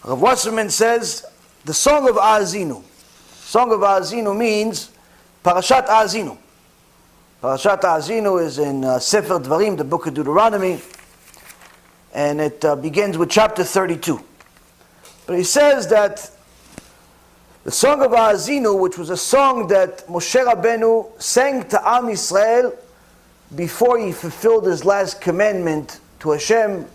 Rav Wasserman says, the Song of Azinu. Song of Azinu means Parashat Azinu. Parashat Azinu is in Sefer Dvarim, the book of Deuteronomy, and it begins with chapter 32. But he says that the Song of Azinu, which was a song that Moshe Rabbeinu sang to Am Yisrael before he fulfilled his last commandment to Hashem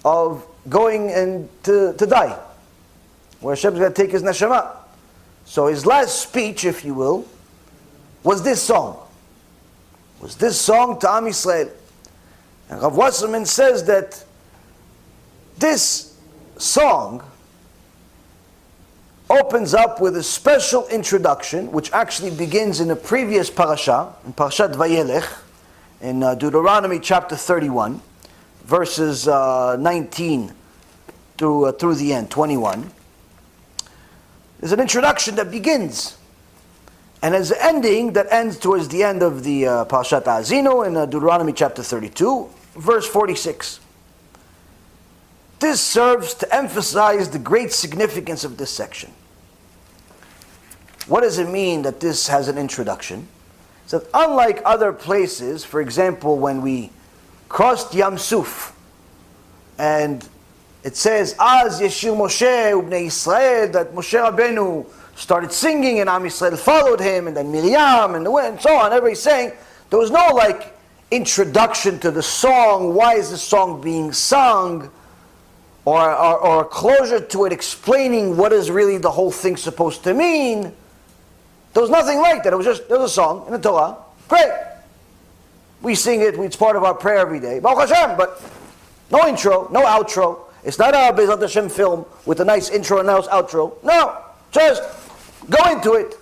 of going and to die, where Hashem's going to take his neshama. So his last speech, if you will, was this song. Was this song to Am Yisrael. And Rav Wasserman says that this song opens up with a special introduction, which actually begins in a previous parasha, in Parashat Vayelech, in Deuteronomy chapter 31, verses 19 through the end, 21. There's an introduction that begins, and there's an ending that ends towards the end of the Parashat Azinu in Deuteronomy chapter 32, verse 46. This serves to emphasize the great significance of this section. What does it mean that this has an introduction? So unlike other places, for example, when we crossed Yam Suf, and it says, Az Yeshir Moshe Ubnei Yisrael, that Moshe Rabbeinu started singing and Am Yisrael followed him, and then Miriam and so on, everybody's saying, there was no like introduction to the song, why is the song being sung, or a closure to it explaining what is really the whole thing supposed to mean. There was nothing like that. There was a song in the Torah. Great. We sing it, it's part of our prayer every day. Baruch Hashem, but no intro, no outro. It's not a BeEzrat HaShem film with a nice intro and nice outro. No, just go into it.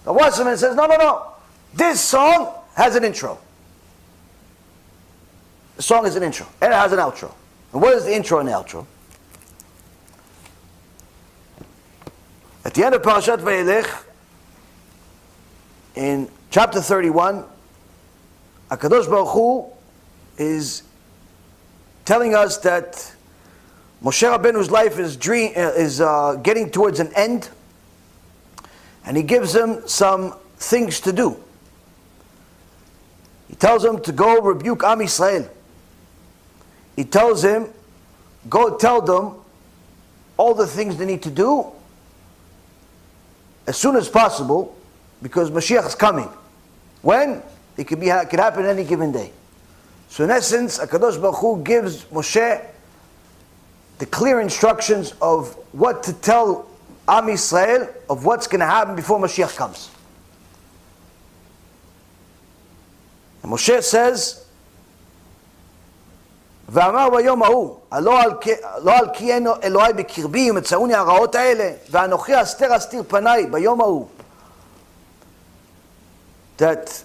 The Wasserman says, no. This song has an intro. The song is an intro, and it has an outro. And what is the intro and the outro? At the end of Parashat Vayelech, in chapter 31, HaKadosh Baruch Hu is telling us that Moshe Rabbeinu's life is getting towards an end, and he gives him some things to do. He tells him to go rebuke Am Yisrael. He tells him, go tell them all the things they need to do as soon as possible, because Mashiach is coming. When? It could happen any given day. So in essence, HaKadosh Baruch Hu gives Moshe the clear instructions of what to tell Am Yisrael, of what's going to happen before Mashiach comes. And Moshe says, ואמר ביום ההוא, לא על כי אין אלוהי בקרבי ומצאוני הרעות האלה, ואנוכי אסתיר פניי ביום ההוא. That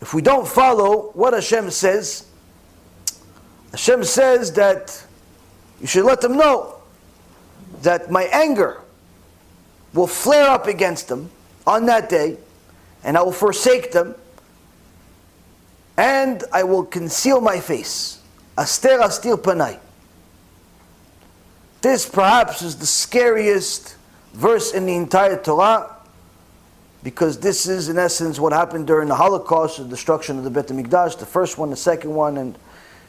if we don't follow what Hashem says that you should let them know that my anger will flare up against them on that day, and I will forsake them, and I will conceal my face. Astir panai. This perhaps is the scariest verse in the entire Torah, because this is in essence what happened during the Holocaust, the destruction of the Beit HaMikdash, the first one, the second one, and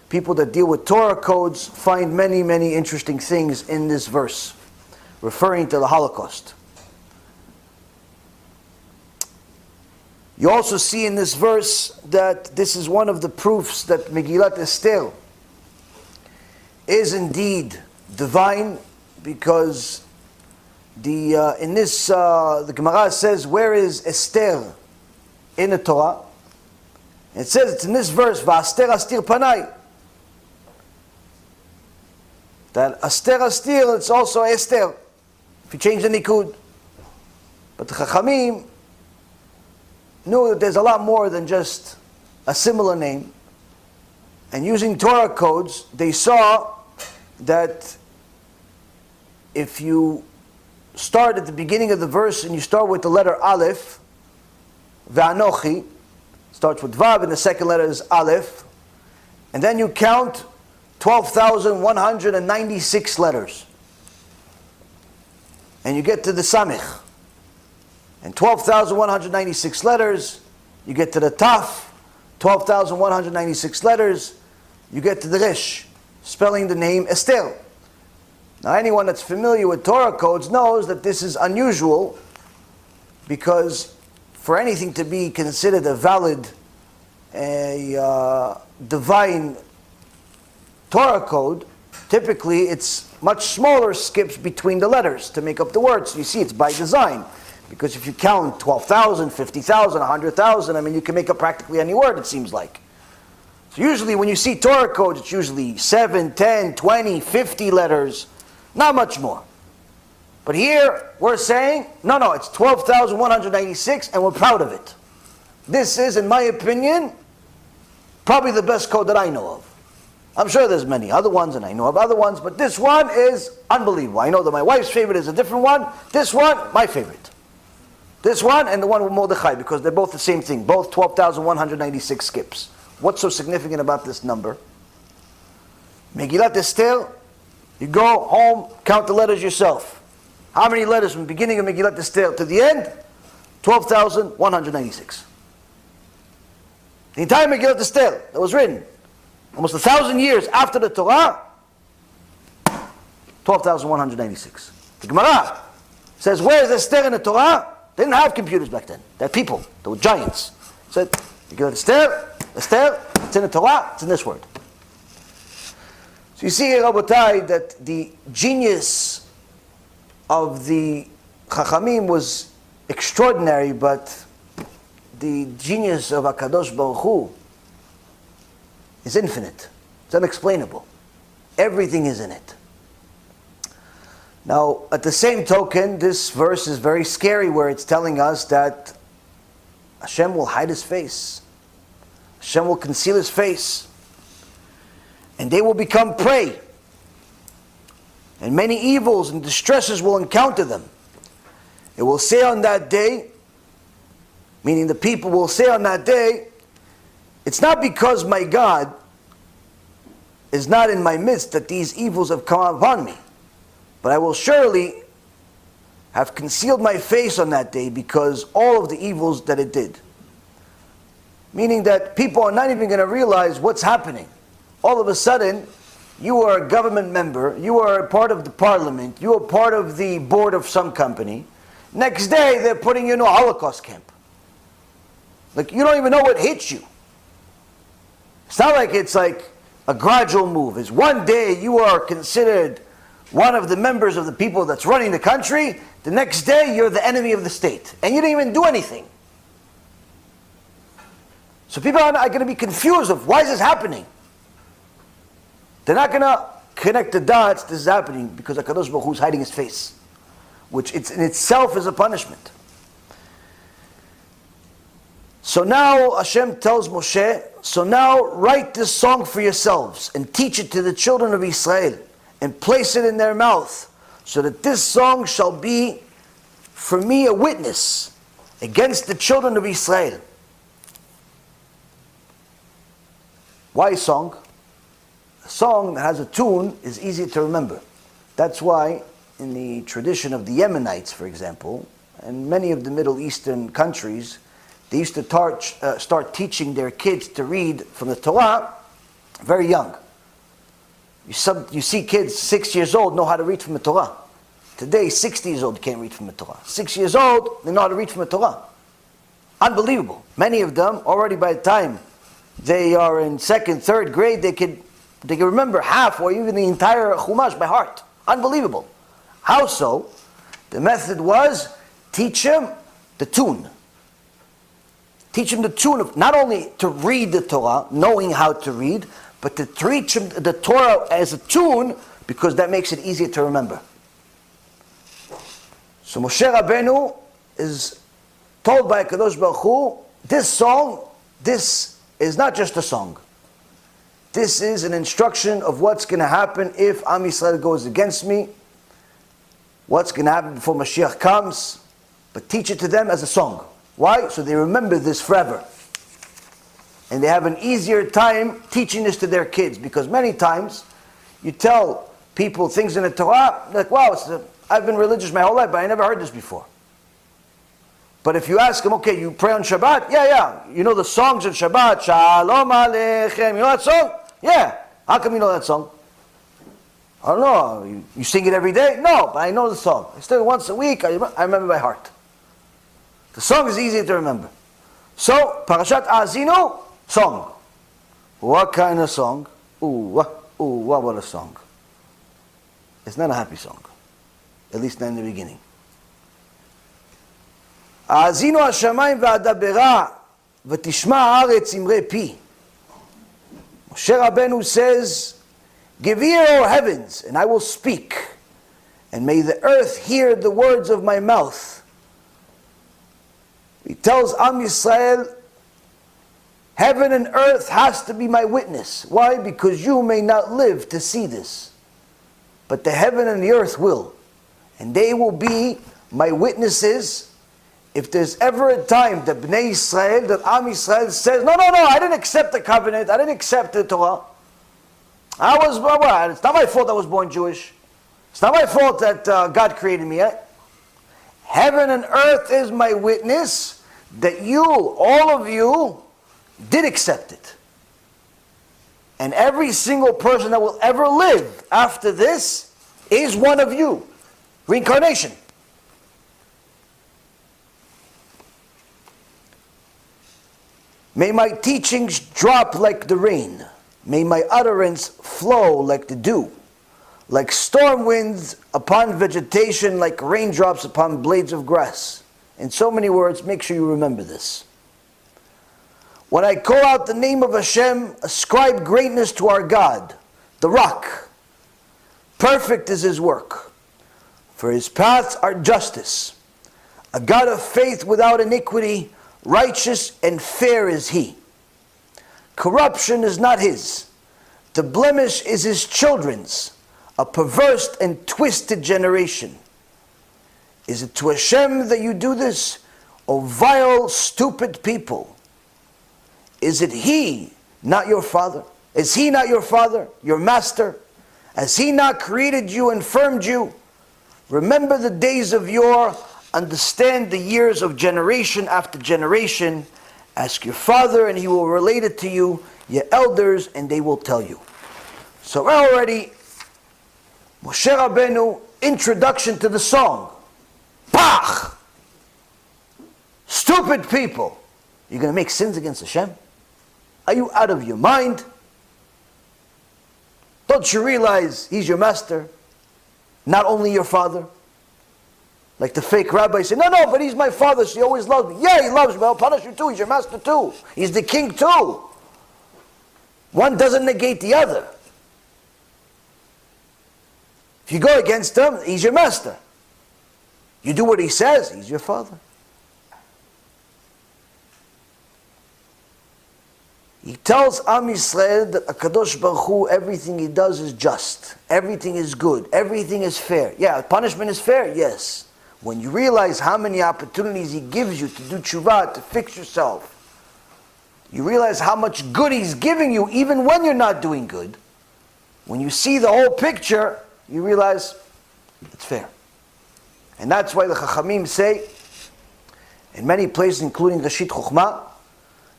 people that deal with Torah codes find many, many interesting things in this verse, referring to the Holocaust. You also see in this verse that this is one of the proofs that Megillah Esther is indeed divine, because the Gemara says, where is Esther in the Torah? It says it's in this verse, Va'aster astir panai. That Aster astir, it's also Esther, if you change the Nikud. But the Chachamim knew that there's a lot more than just a similar name. And using Torah codes, they saw that if you start at the beginning of the verse and you start with the letter Aleph, Ve'anochi, starts with Vav and the second letter is Aleph, and then you count 12,196 letters. and you get to the Samich, and 12,196 letters, you get to the Taf, 12,196 letters, you get to the Rish, spelling the name Esther. Now anyone that's familiar with Torah codes knows that this is unusual, because for anything to be considered a valid, divine Torah code, typically it's much smaller skips between the letters to make up the words. So you see, it's by design. Because if you count 12,000, 50,000, 100,000, I mean, you can make up practically any word, it seems like. So usually when you see Torah codes, it's usually 7, 10, 20, 50 letters, not much more. But here, we're saying, no, it's 12,196, and we're proud of it. This is, in my opinion, probably the best code that I know of. I'm sure there's many other ones, and I know of other ones, but this one is unbelievable. I know that my wife's favorite is a different one. This one, my favorite. This one and the one with Mordechai, because they're both the same thing, both 12,196 skips. What's so significant about this number? Megillat Esther, you go home, count the letters yourself. How many letters from the beginning of Megillat Esther to the end? 12,196. The entire Megillat Esther that was written almost 1,000 years after the Torah, 12,196. The Gemara says, where is Esther in the Torah? They didn't have computers back then. They're people. They were giants. Said, Megillat Esther, it's in the Torah, it's in this word. So you see here, Rabotai, that the genius of the Chachamim was extraordinary, but the genius of HaKadosh Baruch Hu is infinite. It's unexplainable. Everything is in it. Now, at the same token, this verse is very scary, where it's telling us that Hashem will hide His face. Hashem will conceal His face. And they will become prey. And many evils and distresses will encounter them. It will say on that day, meaning the people will say on that day, it's not because my God is not in my midst that these evils have come upon me, but I will surely have concealed my face on that day because all of the evils that it did. Meaning that people are not even going to realize what's happening. All of a sudden, you are a government member, you are a part of the parliament, you are part of the board of some company. Next day, they're putting you in a Holocaust camp. Like, you don't even know what hit you. It's not like it's like a gradual move. It's one day you are considered one of the members of the people that's running the country. The next day, you're the enemy of the state. And you didn't even do anything. So people are going to be confused of, why is this happening? They're not going to connect the dots. This is happening because HaKadosh Baruch Hu is hiding His face, which in itself is a punishment. So now Hashem tells Moshe, so now write this song for yourselves and teach it to the children of Israel and place it in their mouth, so that this song shall be for me a witness against the children of Israel. Why a song? A song that has a tune is easy to remember. That's why in the tradition of the Yemenites, for example, and many of the Middle Eastern countries, they used to start teaching their kids to read from the Torah very young. You see kids 6 years old know how to read from the Torah. Today, 60 years old can't read from the Torah. 6 years old, they know how to read from the Torah. Unbelievable. Many of them, already by the time they are in second, third grade, they can remember half or even the entire Chumash by heart. Unbelievable. How so? The method was, teach him the tune. Teach him the tune of not only to read the Torah, knowing how to read, but to teach him the Torah as a tune, because that makes it easier to remember. So Moshe Rabbeinu is told by HaKadosh Baruch Hu, this song, this is not just a song. This is an instruction of what's going to happen if Am Yisrael goes against me, what's going to happen before Mashiach comes, but teach it to them as a song. Why? So they remember this forever. And they have an easier time teaching this to their kids, because many times you tell people things in the Torah, like, wow, it's I've been religious my whole life, but I never heard this before. But if you ask him, okay, you pray on Shabbat? Yeah. You know the songs on Shabbat? Shalom Aleichem. You know that song? Yeah. How come you know that song? I don't know. You sing it every day? No, but I know the song. I still once a week. I remember by heart. The song is easy to remember. So, Parashat Azinu, song. What kind of song? What a song. It's not a happy song. At least not in the beginning. Azinu hashamayim v'adabera v'tishma haaretz imre pi. Moshe Rabbeinu says, give ear, O heavens, and I will speak, and may the earth hear the words of my mouth. He tells Am Yisrael, heaven and earth has to be my witness. Why? Because you may not live to see this. But the heaven and the earth will. And they will be my witnesses. If there's ever a time that Bnei Yisrael, that Am Yisrael says, no, I didn't accept the covenant, I didn't accept the Torah. It's not my fault I was born Jewish. It's not my fault that God created me. Heaven and earth is my witness that you, all of you, did accept it. And every single person that will ever live after this is one of you. Reincarnation. May my teachings drop like the rain. May my utterance flow like the dew. Like storm winds upon vegetation, like raindrops upon blades of grass. In so many words, make sure you remember this. When I call out the name of Hashem, ascribe greatness to our God, the rock. Perfect is His work, for His paths are justice. A God of faith without iniquity, righteous and fair is He. Corruption is not His. The blemish is His children's, a perverse and twisted generation. Is it to Hashem that you do this, O vile, stupid people? Is it He, not your Father? Is He not your Father, your Master? Has He not created you and formed you? Remember the days of yore, understand the years of generation after generation. Ask your father and he will relate it to you, your elders, and they will tell you. So already, Moshe Rabbeinu, introduction to the song. Pach! Stupid people! You're going to make sins against Hashem? Are you out of your mind? Don't you realize He's your master? Not only your father? Like the fake rabbi said, no, but He's my father, so He always loves me. Yeah, He loves me, but I'll punish you too. He's your master too. He's the king too. One doesn't negate the other. If you go against Him, He's your master. You do what He says, He's your father. He tells Am Yisrael that HaKadosh Baruch Hu, everything He does is just. Everything is good. Everything is fair. Yeah, punishment is fair, yes. When you realize how many opportunities He gives you to do tshuva, to fix yourself, you realize how much good He's giving you even when you're not doing good. When you see the whole picture, you realize it's fair. And that's why the Chachamim say, in many places including Rashit Chokhmah,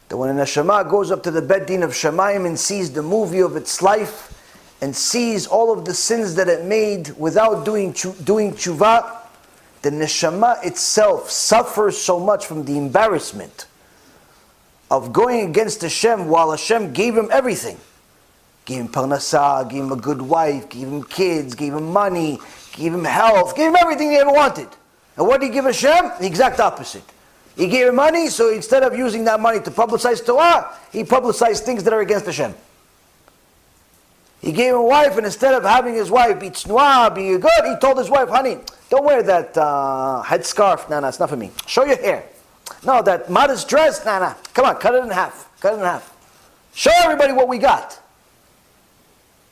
that when a neshama goes up to the Beit Din of Shamayim and sees the movie of its life and sees all of the sins that it made without doing tshuva, the neshama itself suffers so much from the embarrassment of going against Hashem while Hashem gave him everything. Gave him parnasah, gave him a good wife, gave him kids, gave him money, gave him health, gave him everything he ever wanted. And what did He give Hashem? The exact opposite. He gave him money, so instead of using that money to publicize Torah, he publicized things that are against Hashem. He gave him a wife, and instead of having his wife be tznuah, be good, he told his wife, honey, don't wear that headscarf. No, it's not for me. Show your hair. No, that modest dress. No. Come on, cut it in half. Cut it in half. Show everybody what we got.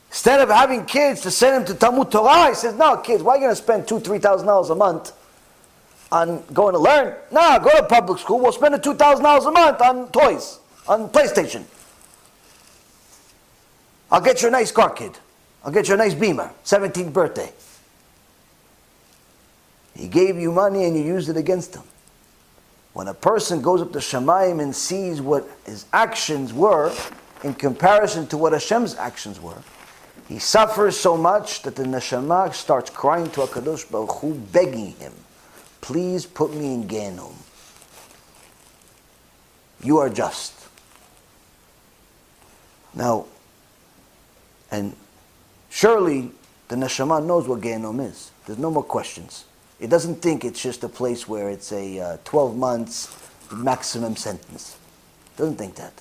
Instead of having kids to send them to Talmud Torah, he says, no, kids, why are you going to spend $2,000-$3,000 a month on going to learn? No, go to public school. We'll spend $2,000 a month on toys, on PlayStation. I'll get you a nice car, kid. I'll get you a nice Beamer, 17th birthday. He gave you money and you used it against him. When a person goes up to Shamayim and sees what his actions were in comparison to what Hashem's actions were, he suffers so much that the neshama starts crying to HaKadosh Baruch Hu, begging him, please put me in Gehenom. You are just. Now, and surely the neshama knows what Gehenom is. There's no more questions. It doesn't think it's just a place where it's a 12 months maximum sentence. It doesn't think that.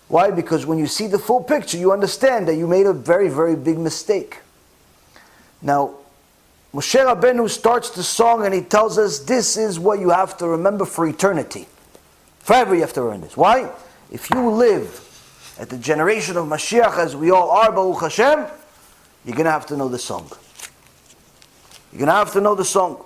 Why? Because when you see the full picture, you understand that you made a very, very big mistake. Now, Moshe Rabbeinu starts the song and he tells us this is what you have to remember for eternity. Forever you have to learn this. Why? If you live at the generation of Mashiach, as we all are, Baruch Hashem, you're going to have to know the song. You're going to have to know the song.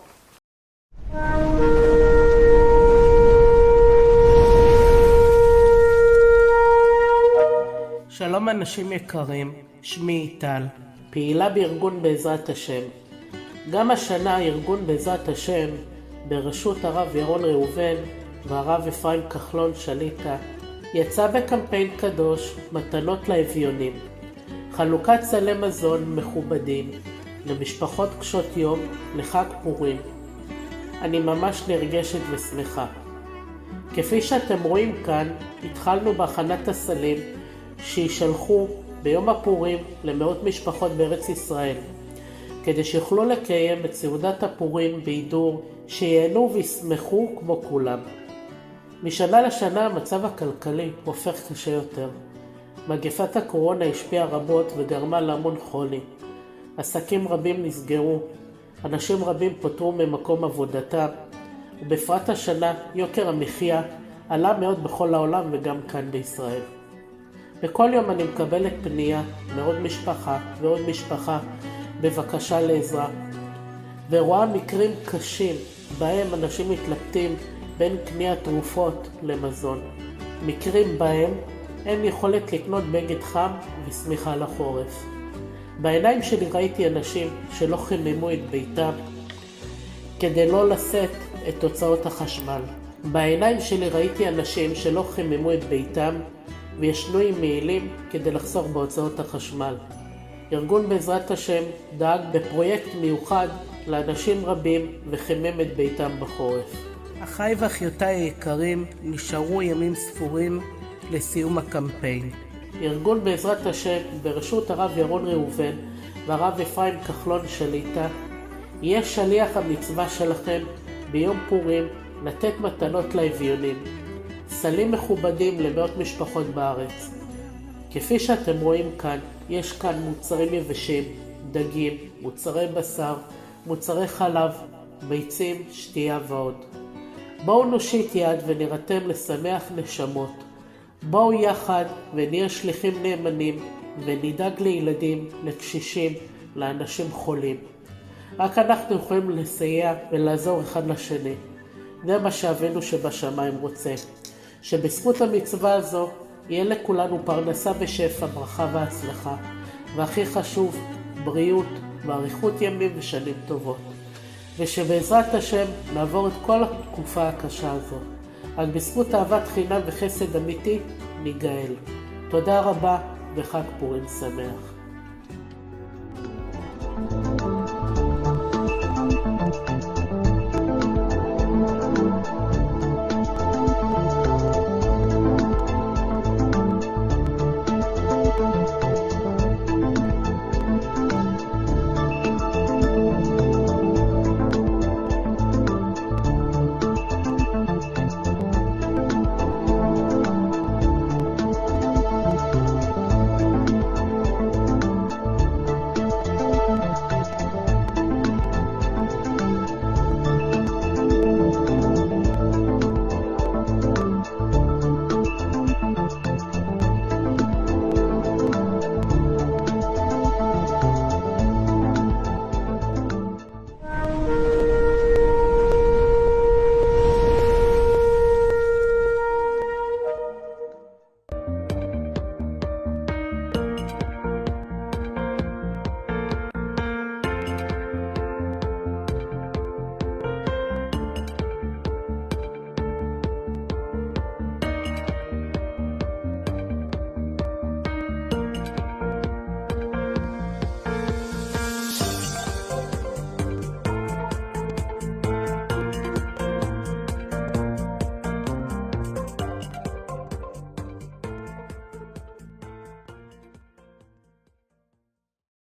שלום אנשים יקרים, שמי טל, פעילה בארגון בעזרת השם. גם השנה ארגון בעזרת השם, בראשות הרב ירון ראובן והרב אפרים כחלון שליטה, יצא בקמפיין קדוש מתנות לאביונים. חלוקת סלי מזון מכובדים למשפחות קשות יום לחג פורים. אני ממש נרגשת ושמחה. כפי שאתם רואים כאן, התחלנו בהכנת הסלים שישלחו ביום הפורים למאות משפחות בארץ ישראל, כדי שיוכלו לקיים את סעודת הפורים בהידור, שיהנו וישמחו כמו כולם. משנה לשנה המצב הכלכלי הופך קשה יותר. מגפת הקורונה השפיעה רבות וגרמה להמון חולי. עסקים רבים נסגרו, אנשים רבים פוטרו ממקום עבודתם, ובפרט השנה יוקר המחיה עלה מאוד בכל העולם וגם כאן בישראל. בכל יום אני מקבלת פנייה מעוד משפחה ועוד משפחה בבקשה לעזרה, ורואה מקרים קשים בהם אנשים מתלבטים בין קניית תרופות למזון. מקרים בהם אין יכולת לקנות בגד חם ושמיכה לחורף. בעיניים שלי ראיתי אנשים שלא חיממו את ביתם כדי לא לשאת את תוצאות החשמל. בעיניים שלי ראיתי אנשים שלא חיממו את ביתם וישנו עם מעילים כדי לחסוך בהוצאות החשמל. ארגון בעזרת השם דאג בפרויקט מיוחד לאנשים רבים וחימם את ביתם בחורף. אחיי ואחיותיי היקרים, נשארו ימים ספורים לסיום הקמפיין. ארגון בעזרת השם בראשות הרב ירון ראובן והרב אפרים כחלון שליטה יהיה שליח המצווה שלכם ביום פורים לתת מתנות לאביונים, סלים מכובדים למאות משפחות בארץ. כפי שאתם רואים כאן, יש כאן מוצרים יבשים, דגים, מוצרי בשר, מוצרי חלב, ביצים, שתייה ועוד. בואו נושיט יד ונירתם לשמח נשמות. בואו יחד ונהיה שליחים נאמנים ונדאג לילדים, לקשישים, לאנשים חולים. רק אנחנו יכולים לסייע ולעזור אחד לשני. זה מה שאבינו שבשמיים רוצה. שבזכות המצווה הזו יהיה לכולנו פרנסה בשפע, ברכה והצלחה. והכי חשוב, בריאות ואריכות ימים ושנים טובות. ושבעזרת השם נעבור את כל התקופה הקשה הזו. רק בזכות אהבת חינם וחסד אמיתי ניגאל. תודה רבה וחג פורים שמח.